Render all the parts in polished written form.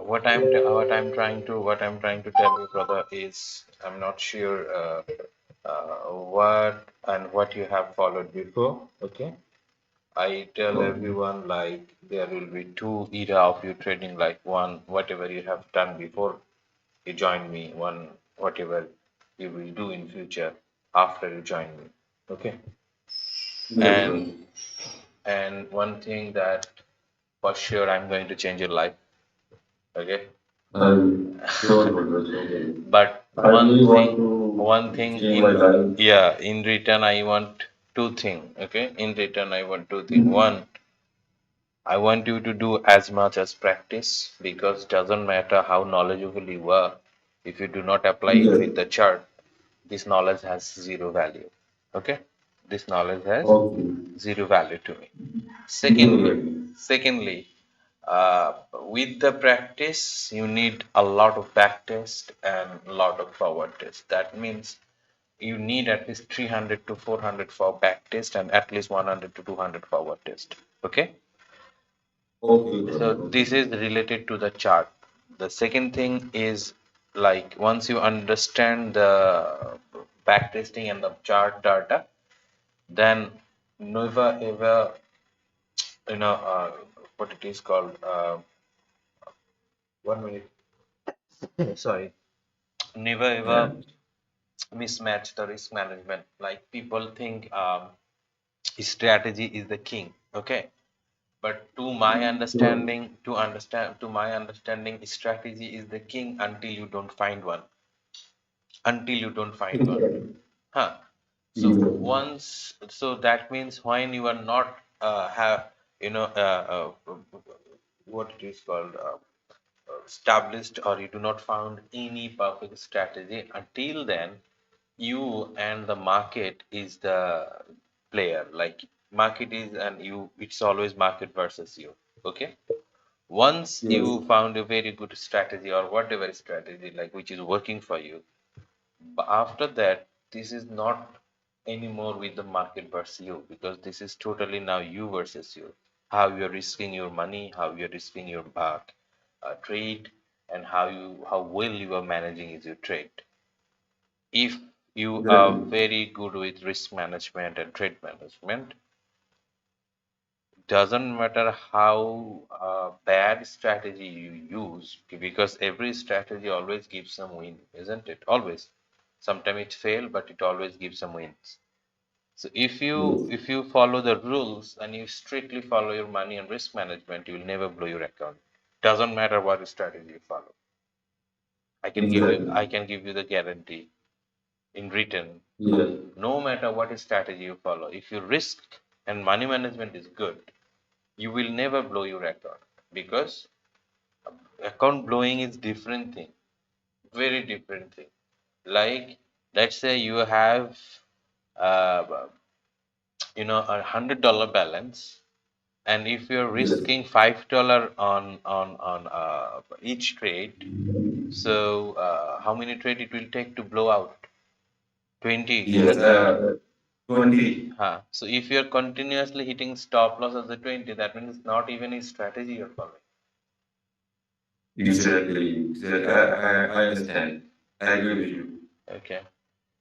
what I'm trying to tell you, brother, is I'm not sure what you have followed before. Okay, I tell Okay. everyone like there will be two era of you trading. Like one, whatever you have done before you join me. One, whatever you will do in future after you join me. Okay, Yes, brother. and and one thing that for sure I'm going to change your life. Okay, Sure, brother. Sure. but I really want to change my life. in return I want two thing. Okay, in return I want two thing. One, I want you to do as much as practice, because doesn't matter how knowledgeable you are, if you do not apply it Yes. with the chart, this knowledge has zero value. Okay, this knowledge has Okay. zero value to me. Zero Secondly, value. secondly, with the practice, you need a lot of back test and a lot of forward test. That means you need at least 300 to 400 for back test and at least 100 to 200 forward test. Okay, Okay, so brother. Okay. this is related to the chart. The second thing is, like, once you understand the back testing and the chart data, then never ever, you know, what it is called. 1 minute. Sorry. Never Yeah. ever mismatch the risk management. Like people think strategy is the king. Okay. But Sure. to my understanding, strategy is the king until you don't find one. Until you don't find one. Huh. So Yes. that means when you are not have, what it is called, established, or you do not found any perfect strategy, until then you and the market is the player. Like market is, and you, it's always market versus you. Okay, once Yes. you found a very good strategy or whatever strategy like which is working for you, but after that this is not anymore with the market versus you, because this is totally now you versus you. How you're risking your money, how you're risking your trade, and how well you are managing is your trade. If you are Exactly. very good with risk management and trade management, doesn't matter how bad strategy you use, because every strategy always gives some win, isn't it? Always. Sometimes it fail, but it always gives some wins. So Yes. if you follow the rules and you strictly follow your money and risk management, you will never blow your account. Doesn't matter what strategy you follow. Exactly. I can give you the guarantee in written. Yes. No matter what strategy you follow, if your risk and money management is good, you will never blow your account, because account blowing is different thing, very different thing. Like, let's say you have uh, $100 balance, and if you're Yes. risking $5 on each trade, so how many trade it will take to blow out? 20, Yes. isn't it? 20. Huh. So if you're continuously hitting stop loss as the 20, that means it's not even a strategy you're following. Exactly. Exactly. I understand. I agree with you. Okay.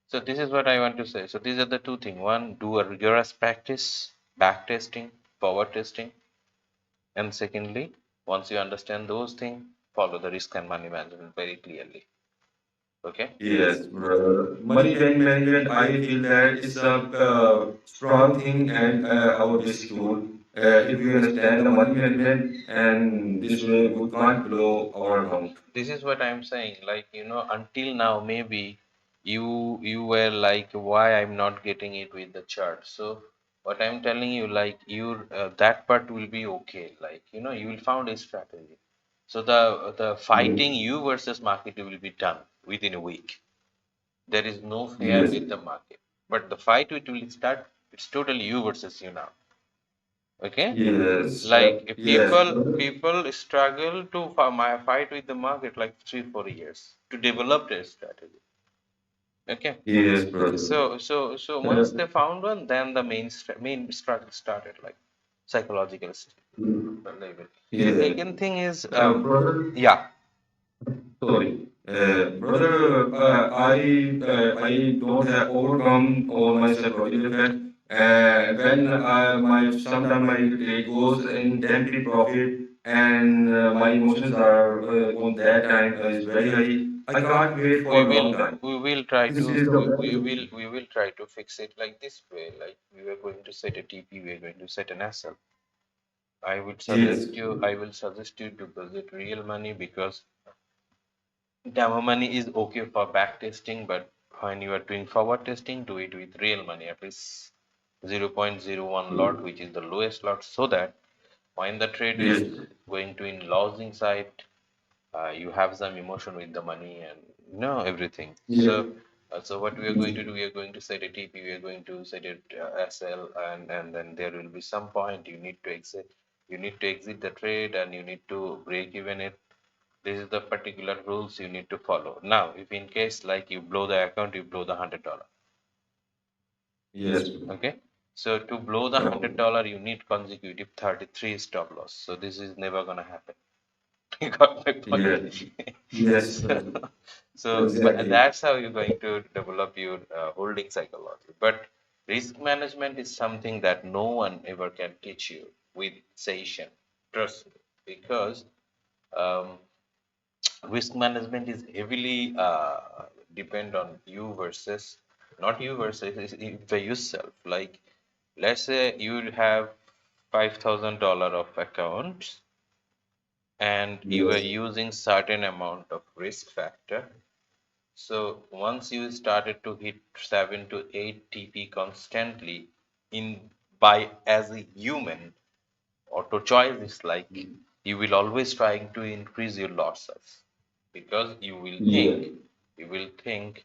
So this is what I want to say. So these are the two things. One, do a rigorous practice, back testing, forward testing. And secondly, once you understand those things, follow the risk and money management very clearly. Okay? Yes, brother. Money management, I feel that is a strong thing and our basic tool. If we understand the money management, and this way we can't blow our account. This is what I'm saying. Like, until now, maybe you were like, why I'm not getting it with the chart. So what I'm telling you, like, you that part will be okay. Like, you will found a strategy. So the Yes. fighting you versus market will be done within a week. There is no fair Yes. with the market. But the fight it will start, it's totally you versus you now. Okay? Yes. Like if Yes. people struggle to fight with the market like 3 4 years to develop their strategy. Okay? Yes, brother. So once they found one, then the main struggle started, like psychological level. Yes. Second thing is Brother, yeah. Sorry, brother. I don't have overcome all my psychological effect. When my sometime my trade goes in temporary profit, and my emotions are on that time is very high. I can't wait for we a will long time. we will try This to is the best solution. we will try to fix it like this way. Like we were going to set a TP, we are going to set an SL. Yes, I will suggest you to deposit real money because demo money is okay for back testing, but when you are doing forward testing, do it with real money, at least 0.01 lot, which is the lowest lot, so that when the trade is yes, going to in losing side, you have some emotion with the money and everything. yes, So what we are going yes, to do, we are going to set a TP, we are going to set it SL, and then there will be some point you need to exit. You need to exit the trade and you need to break even it. This is the particular rules you need to follow. Now, if in case like you blow the account, you blow the $100. yes. Okay. So to blow the Okay. $100, you need consecutive 33 stop loss. So this is never gonna happen. You got my point. Yes, yes, so, but exactly. that's how you're going to develop your holding psychology. But risk management is something that no one ever can teach you with session. Trust me, because um, risk management is heavily depend on you versus not you versus by yourself. Like let's say you have $5,000 of accounts and you are Yes, using certain amount of risk factor. So once you started to hit 7 to 8 TP constantly in by as a human, auto choice is like you will always trying to increase your losses because yes, you will think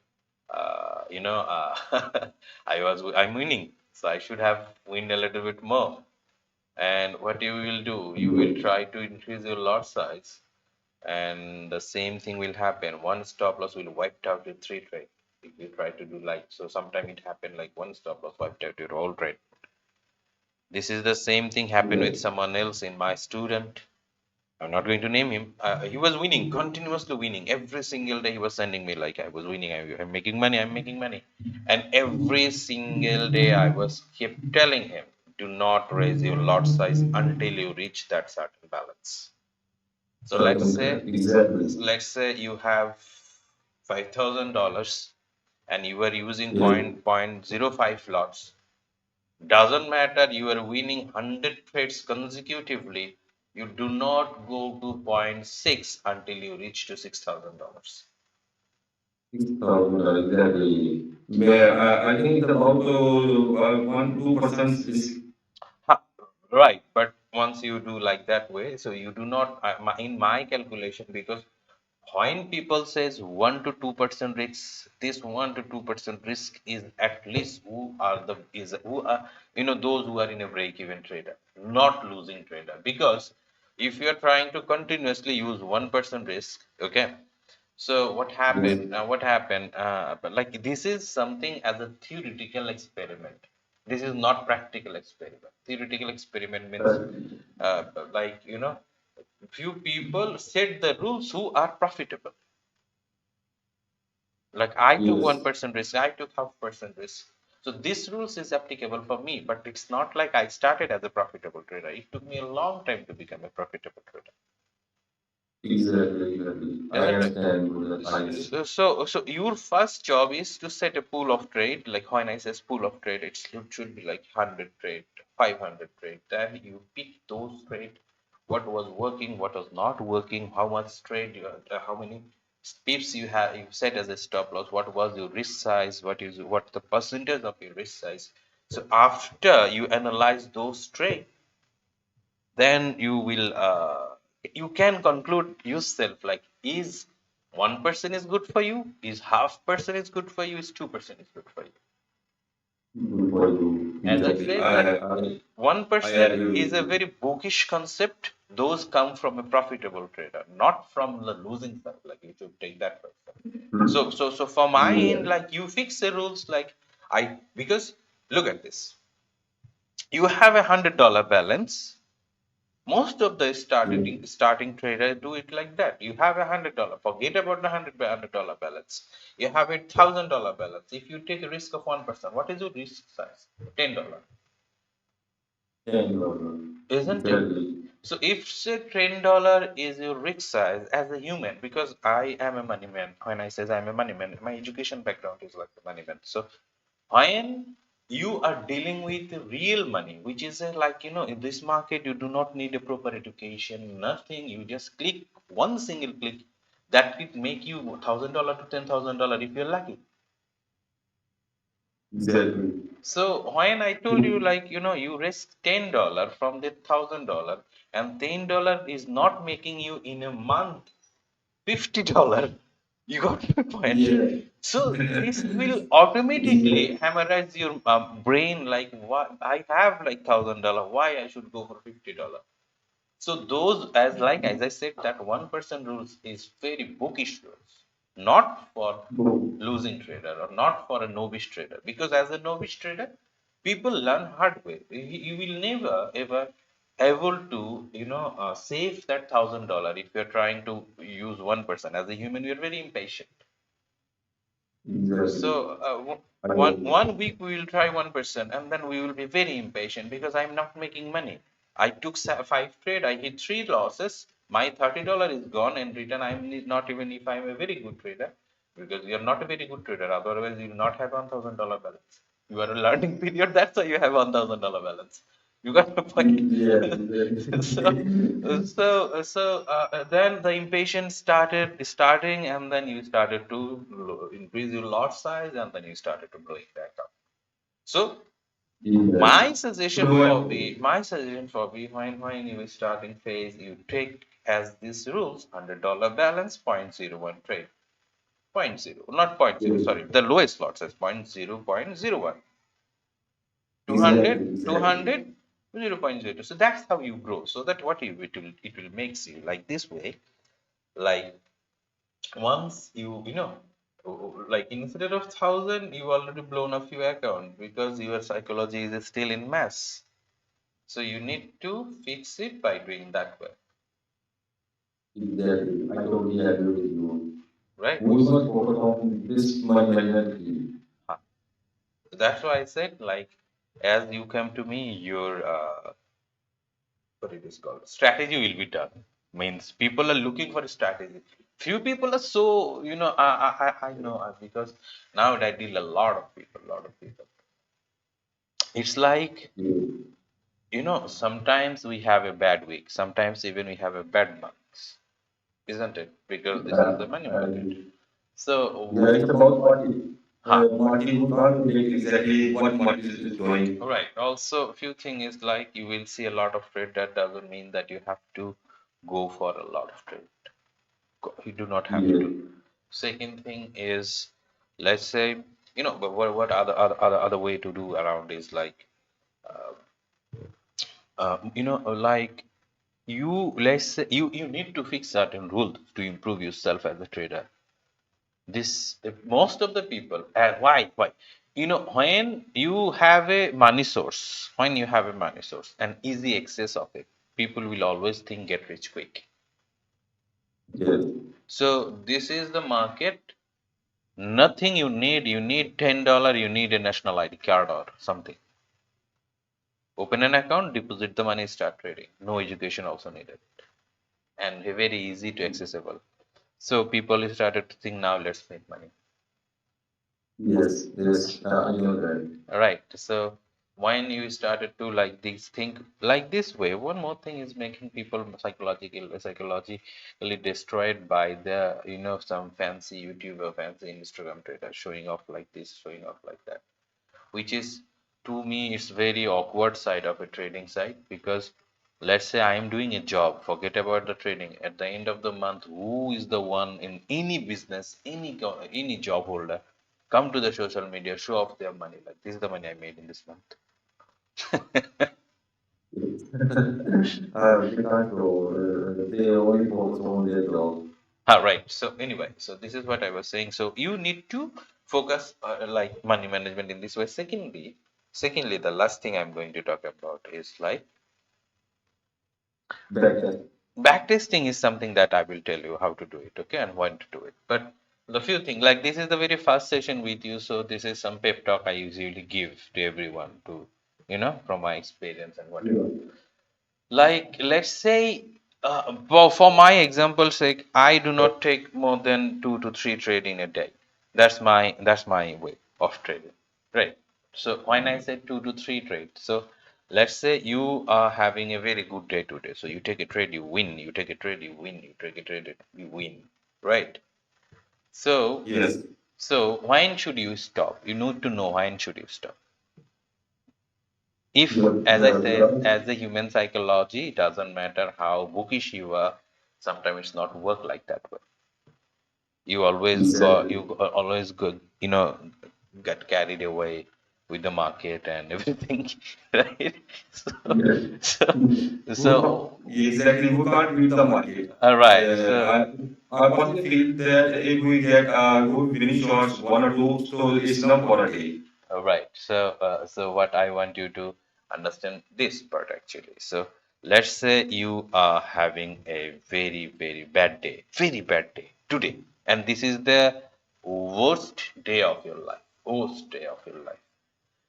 I'm winning, so I should have win a little bit more. And what you will do, you will yes. try to increase your lot size, and the same thing will happen. One stop loss will wipe out your three trade if you try to do like so. Sometime it happened like one stop loss wiped out your whole trade. This is the same thing happened with Yes. someone else in my student. I'm not going to name him. He was winning, continuously winning. Every single day he was sending me like I was winning. I'm making money. I'm making money. And every single day I was kept telling him, do not raise your lot size until you reach that certain balance. So Certain, exactly. let's say you have $5,000 and you were using Yes. point zero 0.05 lots. Doesn't matter, you are winning 100 trades consecutively. You do not go to point 0.6 until you reach to $6,000. $6,000 exactly. I think it's about 1-2% risk. Ha, right, but once you do like that way, so you do not, in my calculation, because when people says 1 to 2% risk, this 1 to 2% risk is at least who are those who are in a break-even trader, not losing trader. Because if you are trying to continuously use 1% risk, okay, so Yes. what happened? But like this is something as a theoretical experiment. This is not practical experiment. Theoretical experiment means, Uh, uh, like few people set the rules who are profitable. Like I took yes. 1% risk, I took half percent risk. So this rules is applicable for me, but it's not like I started as a profitable trader. It took me a long time to become a profitable trader. Exactly, exactly. I Isn't it? understand, brother. I understand. So your first job is to set a pool of trade. Like when I say pool of trade, should be like 100 trade, 500 trade. Then you pick those trade, what was working, what was not working, how much trade how many pips you have you set as a stop loss, what was your risk size, what the percentage of your risk size. So after you analyze those trade, then you can conclude yourself like is 1% is good for you, is half percent is good for you, is 2% is good for you. Good for you. As I Exactly. said that I 1% agree with is a you. very bookish concept. Those come from a profitable trader, not from the losing side. Like you should take that person. So for my end, Yeah. like you fix the rules. Like because look at this. You have $100 balance. Most of the Yes. starting traders do it like that. You have $100. Forget about the $100 balance. You have $1,000 balance. If you take a risk of 1%, what is your risk size? $10, $10. isn't it? Exactly. So if say $10 is your risk size as a human, because I am a money man. When I says I'm a money man, my education background is like a money man. So when you are dealing with real money, which is like, in this market, you do not need a proper education, nothing. You just click one single click that could make you $1,000 to $10,000 if you're lucky. Exactly. So when I told you, like, you risk $10 from the $1,000, and $10 is not making you in a month $50. You got my point. Yeah. So this will automatically hammerize your brain, like, what I have like $1,000, why I should go for $50. So those, as I said, that 1% rules is very bookish rules, not for Boom. losing trader or not for a novice trader. Because as a novice trader, people learn hard way. You will never ever able to save that $1,000 if you're trying to use 1%. As a human, we are very impatient. So Exactly. I one week we will try 1%, and then we will be very impatient because I'm not making money. I took five trade, I hit three losses. My $30 is gone, and return I'm not even if I'm a very good trader, because you're not a very good trader. Otherwise, you will not have $1,000 balance. You are a learning period. That's why you have $1,000 balance. You got the point. Yes, so exactly. then the impatience starting, and then you started to increase your lot size, and then you started to blowing back up. So Yes. my suggestion for me, when you starting phase, you take as these rules: $100 balance, 0.01 trade, point 0, not point 0, Yes. sorry, the lowest lot says point 0, 0.01, two Exactly. hundred, two Exactly. hundred, 0.02. So that's how you grow. So that what it will makes you like this way. Like once like instead of 1,000, you already blown up your account because your psychology is still in mess. So you need to fix it by doing that way, Exactly. I totally agree with you. right? We must focus on this money management key. Huh. So that's why I said, like, as you come to me, your what it is called strategy will be done. Means people are looking for a strategy. Few people are so, I know, because now I deal a lot of people. It's like, Yes. sometimes we have a bad week, sometimes even we have a bad month, isn't it? Because this is Uh, the money I market. agree. So Yeah, it's about market. huh. Market, we can't predict exactly what market is doing. Right. Also, a few thing is like you will see a lot of trade. That doesn't mean that you have to go for a lot of trade. You do not have Yes. to. Second thing is, let's say, but what other way to do around is like, like let's say you need to fix certain rules to improve yourself as a trader. This most of the people, why? When you have a money source, and easy access of it, people will always think get rich quick. Yes. So this is the market. Nothing you need. You need $10. You need a national ID card or something. Open an account, deposit the money, start trading. No education also needed, and very easy to accessible. So people started to think, now let's make money. Yes. Yes. I know that. Right. So when you started to like this think like this way, one more thing is making people psychologically destroyed by the some fancy YouTuber, fancy Instagram trader showing off like this, showing off like that, which is, to me, it's very awkward side of a trading side. Because let's say I am doing a job, forget about the trading. At the end of the month, who is the one in any business, any job holder, come to the social media, show off their money, like this is the money I made in this month. Yes. They can't show. They only focus on their job. Right. So anyway, so this is what I was saying. So you need to focus like money management in this way. Secondly, the last thing I'm going to talk about is like Backtest. Backtesting is something that I will tell you how to do it, okay, and when to do it. But the few things, like this is the very first session with you, so this is some pep talk I usually give to everyone to, from my experience and whatever. Yeah. Like, let's say, for my example's sake, I do not take more than 2 to 3 trade in a day. That's my way of trading, right? So when I say 2 to 3 trades, so let's say you are having a very good day today. So you take a trade, you win. You take a trade, you win. You take a trade, you win, right? So, Yes. so when should you stop? You need to know when should you stop. If, Yep. as I said, Right. as a human psychology, it doesn't matter how bookish you are, sometimes it's not work like that way. Exactly. Always go, get carried away with the market and everything, right? So, Yes. so, We can't, so exactly. We can't beat the market. all right. Uh, So, I I personally feel that if we get good winning shots, one or two, so it's enough for a day. all right. So what I want you to understand this part actually. So, let's say you are having a very, very bad day today, and this is the worst day of your life, worst day of your life.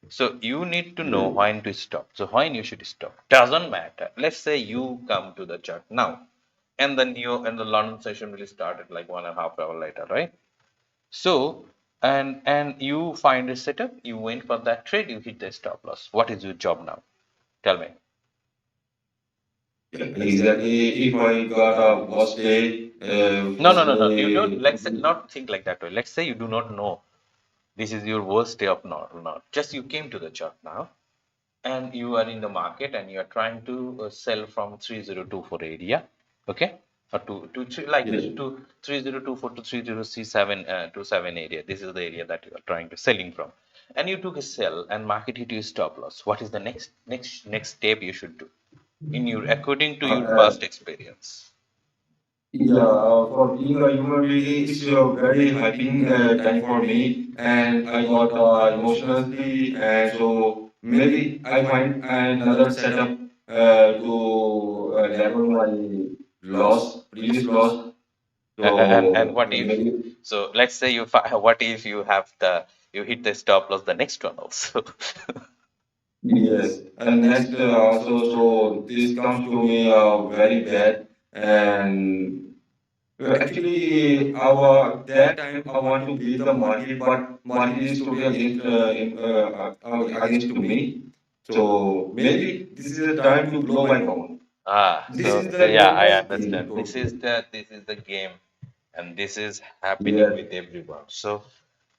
So you need to know Yes. when to stop. So when you should stop. Doesn't matter. Let's say you come to the chart now, and then you and the London session will start at like 1.5 hours later, right? So and you find a setup, you went for that trade, you hit the stop loss. What is your job now? Tell me. Yeah, exactly. If I got a worst day, No, no, first no, no. You day, don't. Let's say, not think like that way. Let's say you do not know this is your worst day of not. Just you came to the chart now, and you are in the market and you are trying to sell from 3024 area, okay, or to like yes, to 3024 to 3037 27 area. This is the area that you are trying to selling from, and you took a sell and market hit you stop loss. What is the next step you should do in your according to uh, your uh, past experience? yeah, for being a human being, it's a very hyping time for me, and I got emotionally, and so maybe I find another setup to level my loss, previous loss. And So what if, maybe so let's say what if you have the you hit the stop loss the next one also. yes, and next also, so this comes to me very bad, and actually, our that time I want to beat the market, but market is totally against against to me. So maybe this is the time to blow my phone. Ah, This is so the yeah, I thing. understand. This is the game, and this is happening Yes. with everyone. So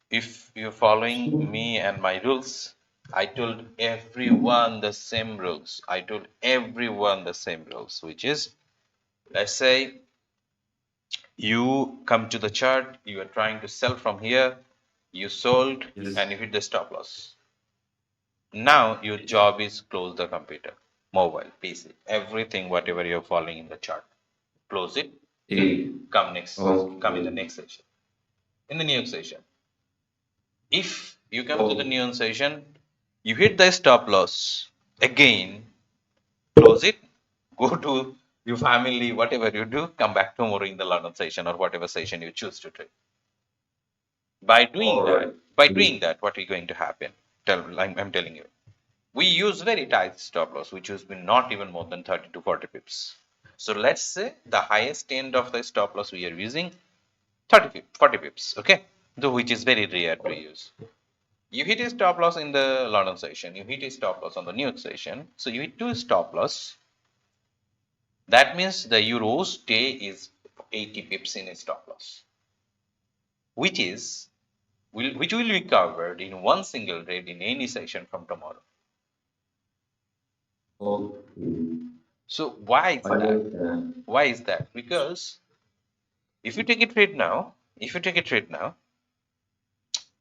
if you're following me and my rules, I told everyone the same rules. I told everyone the same rules, which is, let's say you come to the chart, you are trying to sell from here, you sold, Yes. and you hit the stop loss. Now your job is close the computer, mobile, PC, everything, whatever you're following in the chart. Close it, Eh, come in the okay. next session. In the new session. If you come to the Oh, new session, you hit the stop loss again, close it, go to your family, whatever you do, come back tomorrow in the London session or whatever session you choose to trade. all right. By doing that, what is going to happen? I'm telling you. We use very tight stop loss, which has been not even more than 30 to 40 pips. So let's say the highest end of the stop loss we are using 40 pips, okay? Though which is very rare to use. You hit a stop loss in the London session, you hit a stop loss on the New York session. So you hit two stop loss. That means the euro stay is 80 pips in a stop loss, which is which will be covered in one single trade in any session from tomorrow. Okay. So why is I that? understand. Why is that? Because if you take a trade now, if you take a trade now,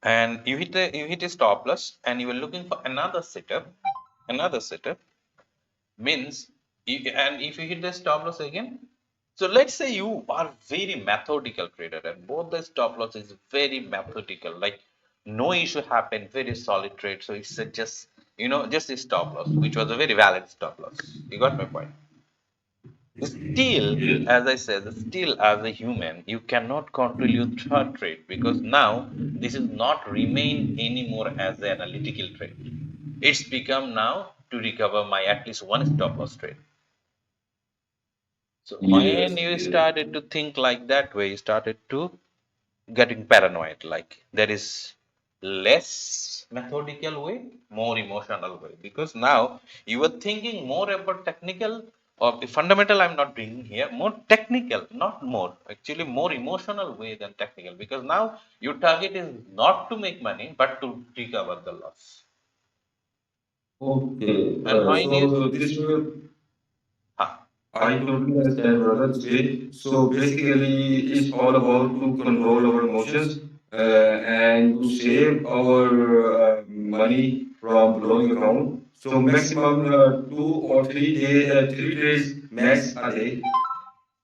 and you hit a stop loss, and you are looking for another setup means, and if you hit the stop loss again, so let's say you are very methodical trader, and both the stop loss is very methodical, like no issue happened, very solid trade. So it's just just a stop loss, which was a very valid stop loss. You got my point. Still, as I said, still as a human, you cannot control your third trade because now this is not remain anymore as an analytical trade. It's become now to recover my at least one stop loss trade. So when Yes, you yes. started to think like that way, you started to getting paranoid. Like there is less methodical way, more emotional way. Because now you are thinking more about technical or the fundamental. I'm not bringing here more technical, not more actually more emotional way than technical. Because now your target is not to make money but to recover the loss. Okay. And when So you this way, huh, I totally understand, brother. This way. So basically, it's all about to control our emotions and to save our money from blowing account. So maximum 2 or 3 day, 3 days max a day.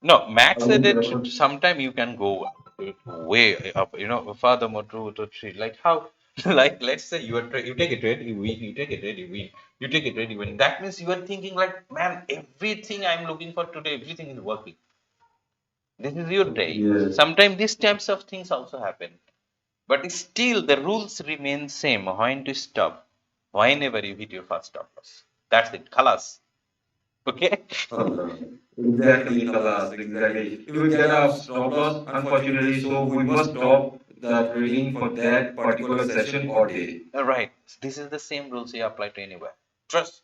no, I max would edit, prefer. sometime you can go way up, furthermore, to three. Like how, like let's say you take a trade, you win, you take a trade, you win, you take a trade, you win. That means you are thinking like, man, everything I'm looking for today, everything is working. This is your day. Yes. Sometimes these types of things also happen, but still the rules remain same. When to stop, whenever you hit your first stop loss. That's it. Khalas. Okay. Uh, exactly, Khalas, exactly. If we get a stop loss, unfortunately, so we must stop the trading for that particular session or day. Right. This is the same rules you apply to anywhere. Trust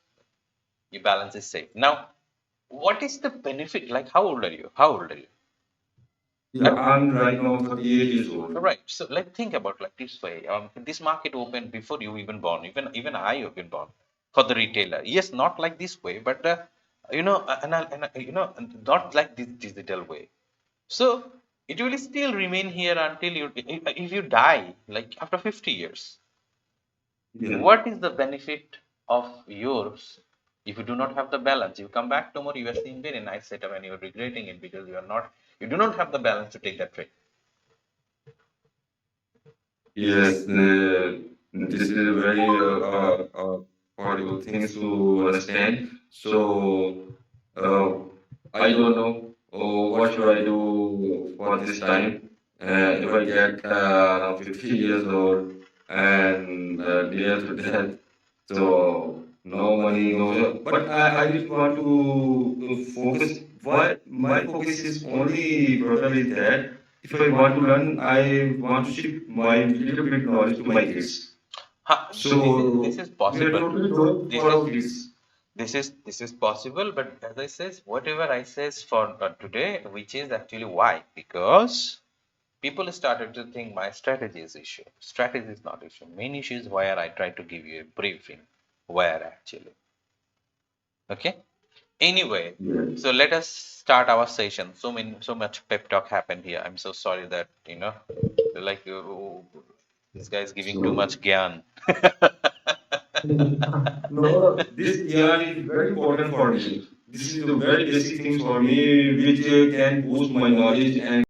your balance is safe. Now, what is the benefit? Like, how old are you? How old are you? Yeah, I'm right now 38 years old. Right. So, like, think about like this way. This market opened before you even born. Even I have been born for the retailer. Yes, not like this way, but not like this digital way. So it will still remain here until you, if you die, like after 50 years. Yeah. What is the benefit of yours if you do not have the balance? You come back tomorrow, you are seeing very nice setup and you're regretting it because you do not have the balance to take that trade. Yes, this is a very horrible things to understand. So uh, I don't know what should I do for this time. If I get now 50 years old and near to death, so no money, no job. But I really want to focus. What my focus is only, brother, is that if I want to learn, I want to shift my little bit knowledge to my kids. So this So is we are possible. totally doing This for is our kids. this is possible, but as I says, whatever I says for today, which is actually why because people started to think my strategy is issue. Strategy is not issue. Main issue is where I try to give you a briefing. Where actually, okay. Anyway, Yeah. so let us start our session. So much pep talk happened here. I'm so sorry that like this guy is giving too So much gyan. no, this yarn is very important for me. This is the very basic things for me which can boost my knowledge and